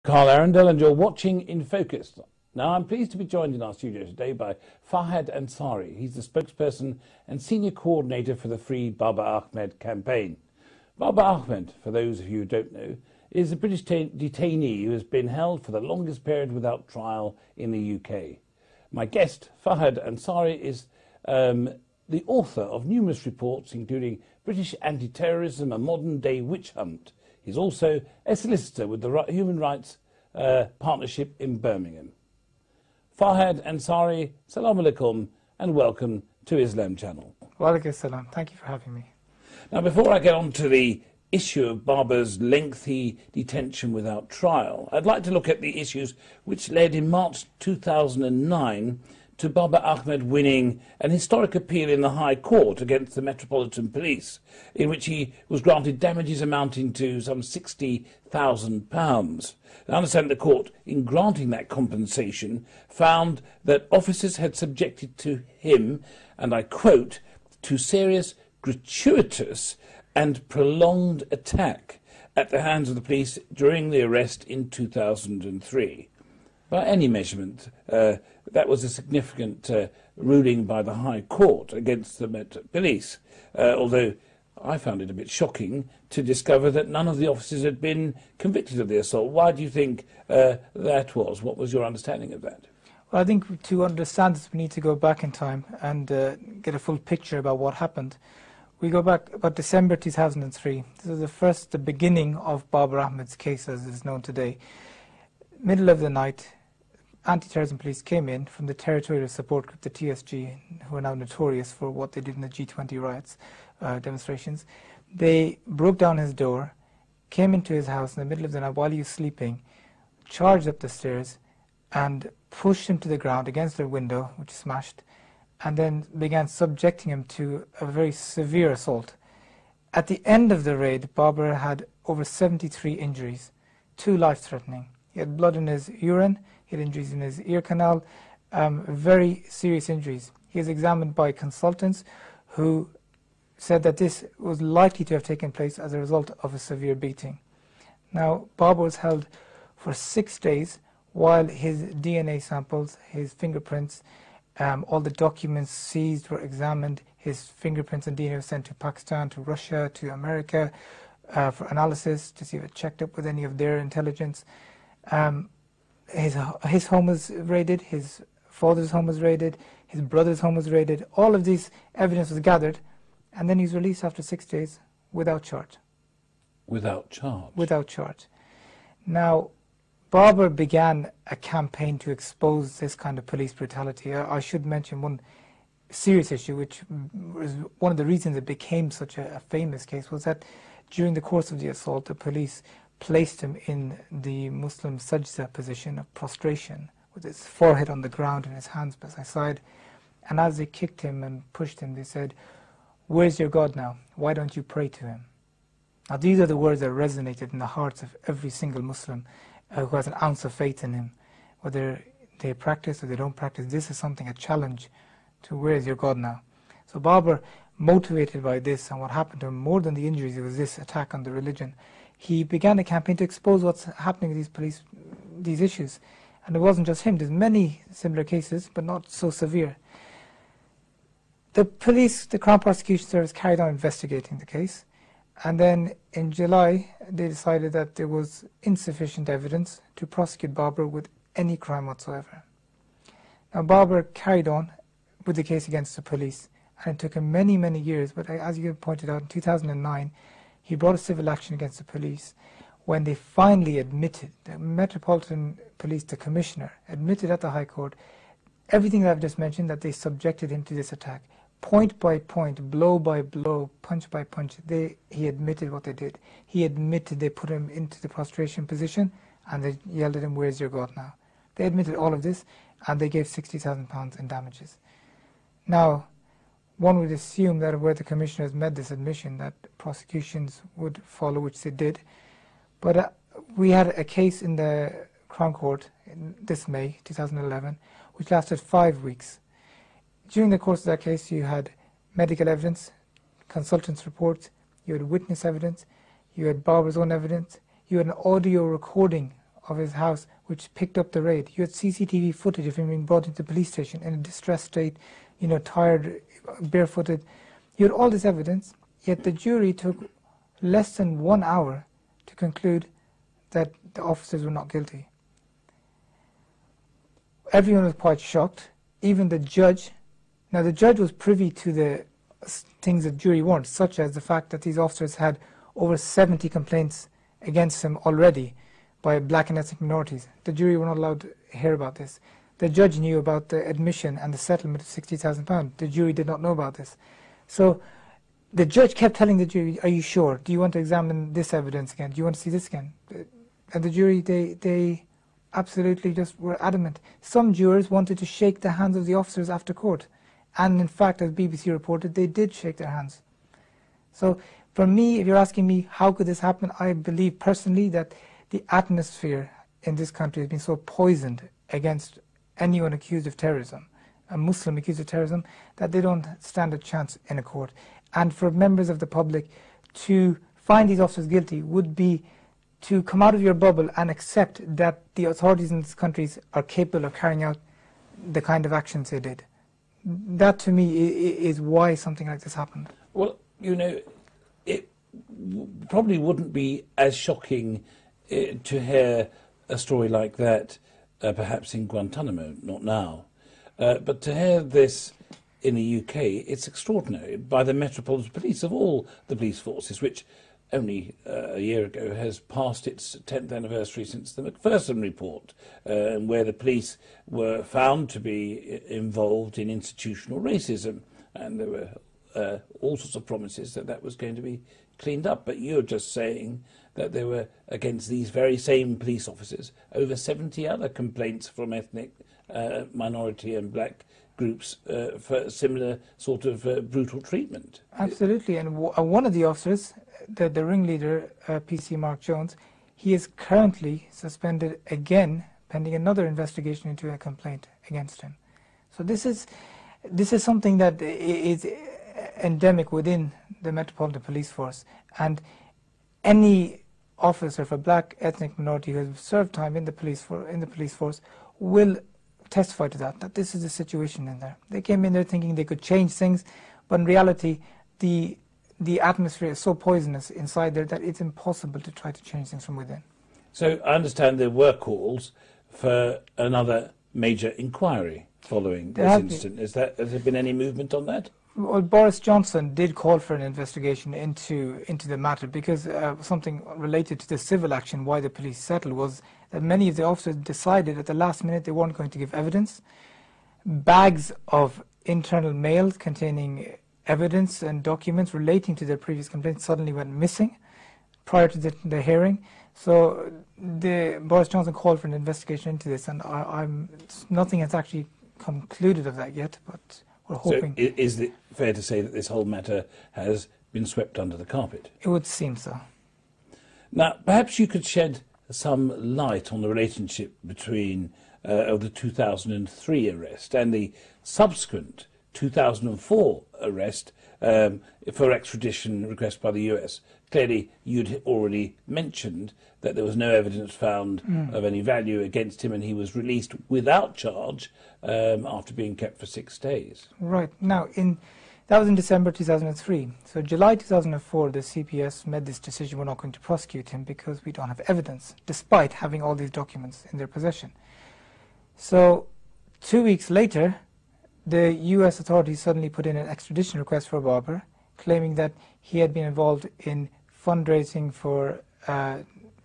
Carl Arundel, and you're watching In Focus. Now, I'm pleased to be joined in our studio today by Farhad Ansari. He's the spokesperson and senior coordinator for the Free Babar Ahmad campaign. Babar Ahmad, for those of you who don't know, is a British detainee who has been held for the longest period without trial in the UK. My guest, Farhad Ansari, is the author of numerous reports, including British Anti-Terrorism, a Modern-Day Witch Hunt. He's also a solicitor with the Human Rights Partnership in Birmingham. Farhad Ansari, Salaam Alaikum, and welcome to Islam Channel. Wa alaikum salam. Thank you for having me. Now, before I get on to the issue of Babar's lengthy detention without trial, I'd like to look at the issues which led in March 2009 to Babar Ahmad winning an historic appeal in the High Court against the Metropolitan Police, in which he was granted damages amounting to some £60,000. I understand the court, in granting that compensation, found that officers had subjected to him, and I quote, to serious, gratuitous and prolonged attack at the hands of the police during the arrest in 2003. By any measurement, that was a significant ruling by the High Court against the Met Police, although I found it a bit shocking to discover that none of the officers had been convicted of the assault. Why do you think that was? What was your understanding of that? Well, I think to understand this, we need to go back in time and get a full picture about what happened. We go back about December 2003. This was the beginning of Babar Ahmad's case as it is known today. Middle of the night, anti-terrorism police came in from the Territorial Support Group, the TSG, who are now notorious for what they did in the G20 riots, demonstrations. They broke down his door, came into his house in the middle of the night while he was sleeping, charged up the stairs and pushed him to the ground against the window, which smashed, and then began subjecting him to a very severe assault. At the end of the raid, Babar had over 73 injuries, 2 life-threatening. He had blood in his urine, he had injuries in his ear canal, very serious injuries. He was examined by consultants who said that this was likely to have taken place as a result of a severe beating. Now, Babar was held for 6 days while his DNA samples, his fingerprints, all the documents seized were examined. His fingerprints and DNA were sent to Pakistan, to Russia, to America for analysis to see if it checked up with any of their intelligence. His home was raided, his father's home was raided, his brother's home was raided. All of this evidence was gathered, and then he was released after 6 days without charge. Without charge? Without charge. Now, Babar began a campaign to expose this kind of police brutality. I should mention one serious issue, which was one of the reasons it became such a famous case, was that during the course of the assault, the police placed him in the Muslim sajda position of prostration, with his forehead on the ground and his hands by his side. And as they kicked him and pushed him, they said, "Where's your God now? Why don't you pray to him?" Now, these are the words that resonated in the hearts of every single Muslim who has an ounce of faith in him. Whether they practice or they don't practice, this is something, a challenge to where is your God now. So Babar, motivated by this and what happened to him, more than the injuries, it was this attack on the religion, he began a campaign to expose what's happening with these issues. And it wasn't just him, there's many similar cases, but not so severe. The police, the Crown Prosecution Service, carried on investigating the case. And then in July, they decided that there was insufficient evidence to prosecute Babar with any crime whatsoever. Now, Babar carried on with the case against the police, and it took him many, many years. But as you pointed out, in 2009, he brought a civil action against the police when they finally admitted, the Metropolitan Police, the Commissioner, admitted at the High Court everything that I've just mentioned, that they subjected him to this attack. Point by point, blow by blow, punch by punch, he admitted what they did. He admitted they put him into the prostration position and they yelled at him, "Where's your God now?" They admitted all of this and they gave £60,000 in damages. Now, one would assume that where the Commissioner has made this admission that prosecutions would follow, which they did. But we had a case in the Crown Court in this May 2011, which lasted 5 weeks. During the course of that case, you had medical evidence, consultants' reports, you had witness evidence, you had Babar's own evidence, you had an audio recording of his house, which picked up the raid. You had CCTV footage of him being brought into the police station in a distressed state, tired, barefooted. You had all this evidence, yet the jury took less than 1 hour to conclude that the officers were not guilty. Everyone was quite shocked, even the judge. Now, the judge was privy to the things the jury weren't, such as the fact that these officers had over 70 complaints against him already by black and ethnic minorities. The jury were not allowed to hear about this. The judge knew about the admission and the settlement of £60,000. The jury did not know about this. So the judge kept telling the jury, are you sure? Do you want to examine this evidence again? Do you want to see this again? And the jury, they absolutely just were adamant. Some jurors wanted to shake the hands of the officers after court. And in fact, as BBC reported, they did shake their hands. So for me, if you're asking me how could this happen, I believe personally that the atmosphere in this country has been so poisoned against anyone accused of terrorism, a Muslim accused of terrorism, that they don't stand a chance in a court. And for members of the public to find these officers guilty would be to come out of your bubble and accept that the authorities in these countries are capable of carrying out the kind of actions they did. That, to me, is why something like this happened. Well, it probably wouldn't be as shocking to hear a story like that, perhaps in Guantanamo, not now. But to hear this in the UK, it's extraordinary, by the Metropolitan Police, of all the police forces, which only a year ago has passed its 10th anniversary since the Macpherson report, where the police were found to be involved in institutional racism, and there were all sorts of promises that that was going to be cleaned up. But you're just saying that there were, against these very same police officers, over 70 other complaints from ethnic, minority and black groups for similar sort of brutal treatment. Absolutely, and one of the officers, the ringleader, PC Mark Jones, he is currently suspended again, pending another investigation into a complaint against him. So this is something that is endemic within the Metropolitan Police Force, and any officer for black ethnic minority who has served time in the police force will testify to that this is the situation in there. They came in there thinking they could change things, but in reality the atmosphere is so poisonous inside there that it's impossible to try to change things from within. So I understand there were calls for another major inquiry following this incident. Has there been any movement on that? Well, Boris Johnson did call for an investigation into the matter, because something related to the civil action, why the police settled, was that many of the officers decided at the last minute they weren't going to give evidence. Bags of internal mail containing evidence and documents relating to their previous complaints suddenly went missing prior to the hearing. So Boris Johnson called for an investigation into this, and nothing has actually concluded of that yet, but we're hoping. So is it fair to say that this whole matter has been swept under the carpet? It would seem so. Now, perhaps you could shed some light on the relationship between of the 2003 arrest and the subsequent 2004 arrest for extradition request by the US. Clearly, you'd already mentioned that there was no evidence found of any value against him, and he was released without charge after being kept for 6 days. Right. Now, that was in December 2003. So July 2004, the CPS made this decision: we're not going to prosecute him because we don't have evidence, despite having all these documents in their possession. So 2 weeks later, the US authorities suddenly put in an extradition request for Babar, claiming that he had been involved in fundraising for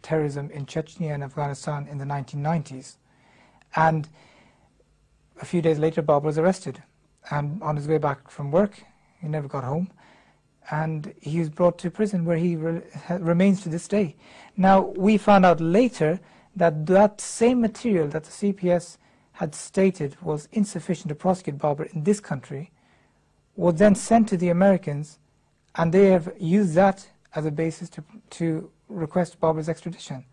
terrorism in Chechnya and Afghanistan in the 1990s. And a few days later, Babar was arrested. And on his way back from work, he never got home, and he was brought to prison, where he remains to this day. Now, we found out later that that same material that the CPS had stated was insufficient to prosecute Babar in this country was then sent to the Americans, and they have used that as a basis to request Babar's extradition.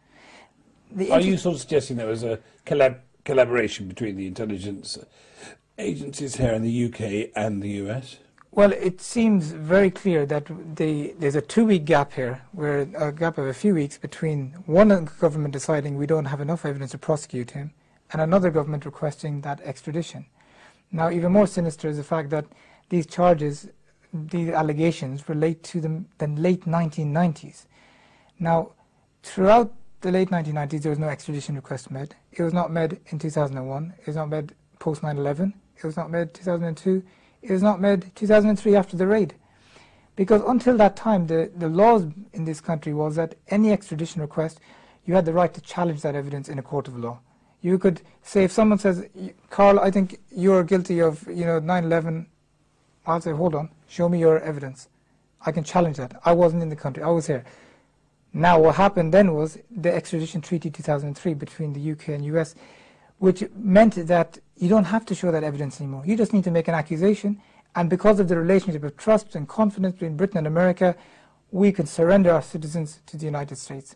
Are you sort of suggesting there was a collaboration between the intelligence agencies here in the UK and the US? Well, it seems very clear that there's a 2-week gap here, where a gap of a few weeks between one government deciding we don't have enough evidence to prosecute him and another government requesting that extradition. Now, even more sinister is the fact that these charges, these allegations, relate to the late 1990s. Now, throughout the late 1990s, there was no extradition request made. It was not made in 2001. It was not made post 9/11. It was not made 2002. It was not made 2003 after the raid. Because until that time, the laws in this country was that any extradition request, you had the right to challenge that evidence in a court of law. You could say, if someone says, Carl, I think you're guilty of 9/11, I'll say, hold on, show me your evidence. I can challenge that. I wasn't in the country, I was here. Now what happened then was the extradition treaty 2003 between the UK and US, which meant that you don't have to show that evidence anymore. You just need to make an accusation, and because of the relationship of trust and confidence between Britain and America, we can surrender our citizens to the United States.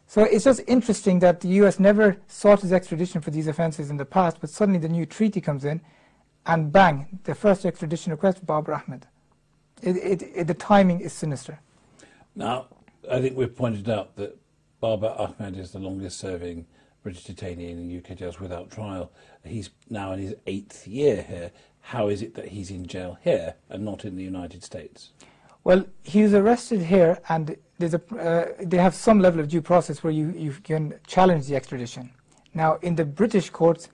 So it's just interesting that the US never sought his extradition for these offences in the past, but suddenly the new treaty comes in, and bang, the first extradition request for Babar Ahmad. The timing is sinister. Now, I think we've pointed out that Babar Ahmad is the longest serving British detainee in the UK jails without trial. He's now in his 8th year here. How is it that he's in jail here and not in the United States? Well, he was arrested here, and there's they have some level of due process where you can challenge the extradition. Now, in the British courts,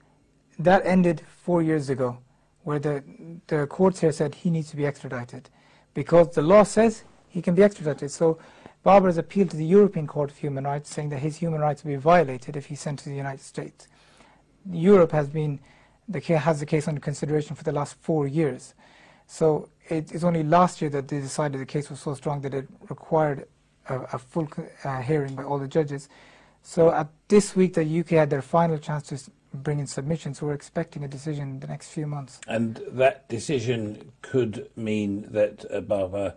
that ended 4 years ago, where the courts here said he needs to be extradited because the law says he can be extradited. So Babar has appealed to the European Court of Human Rights, saying that his human rights will be violated if he's sent to the United States. Europe has the case under consideration for the last 4 years. So it's only last year that they decided the case was so strong that it required a full hearing by all the judges. So at this week, the UK had their final chance to bring in submissions, so we're expecting a decision in the next few months. And that decision could mean that Babar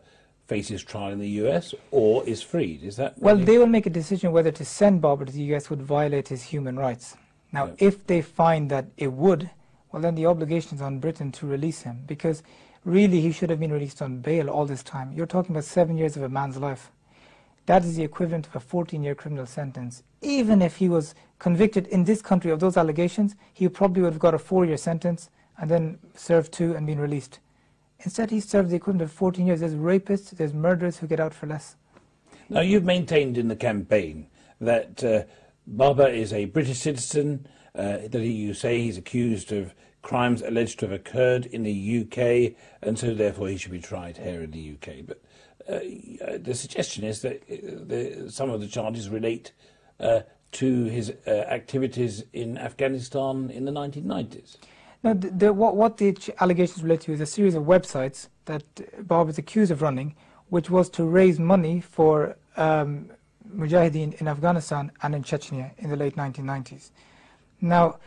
faces trial in the US or is freed, is that? Well, they will make a decision whether to send Babar to the US would violate his human rights. Now, Yeah. if they find that it would, well, then the obligation is on Britain to release him, because really he should have been released on bail all this time. You're talking about 7 years of a man's life. That is the equivalent of a 14-year criminal sentence. Even if he was convicted in this country of those allegations, he probably would have got a 4-year sentence and then served 2 and been released. Instead, he served the equivalent of 14 years. There's rapists, there's murderers who get out for less. Now, you've maintained in the campaign that Babar is a British citizen, that you say he's accused of crimes alleged to have occurred in the UK, and so therefore he should be tried here in the UK. But the suggestion is that some of the charges relate to his activities in Afghanistan in the 1990s. Now, what the allegations relate to is a series of websites that Babar was accused of running, which was to raise money for Mujahideen in Afghanistan and in Chechnya in the late 1990s. Now,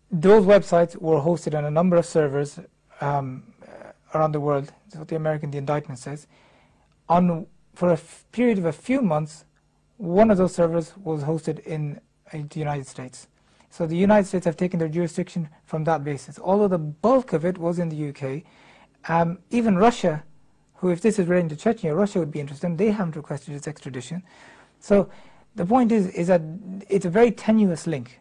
those websites were hosted on a number of servers around the world. That's what the indictment says. For a period of a few months, one of those servers was hosted in the United States. So the United States have taken their jurisdiction from that basis, although the bulk of it was in the UK. Even Russia, who, if this is relating to Chechnya, Russia would be interested, they haven't requested its extradition. So the point is that it's a very tenuous link.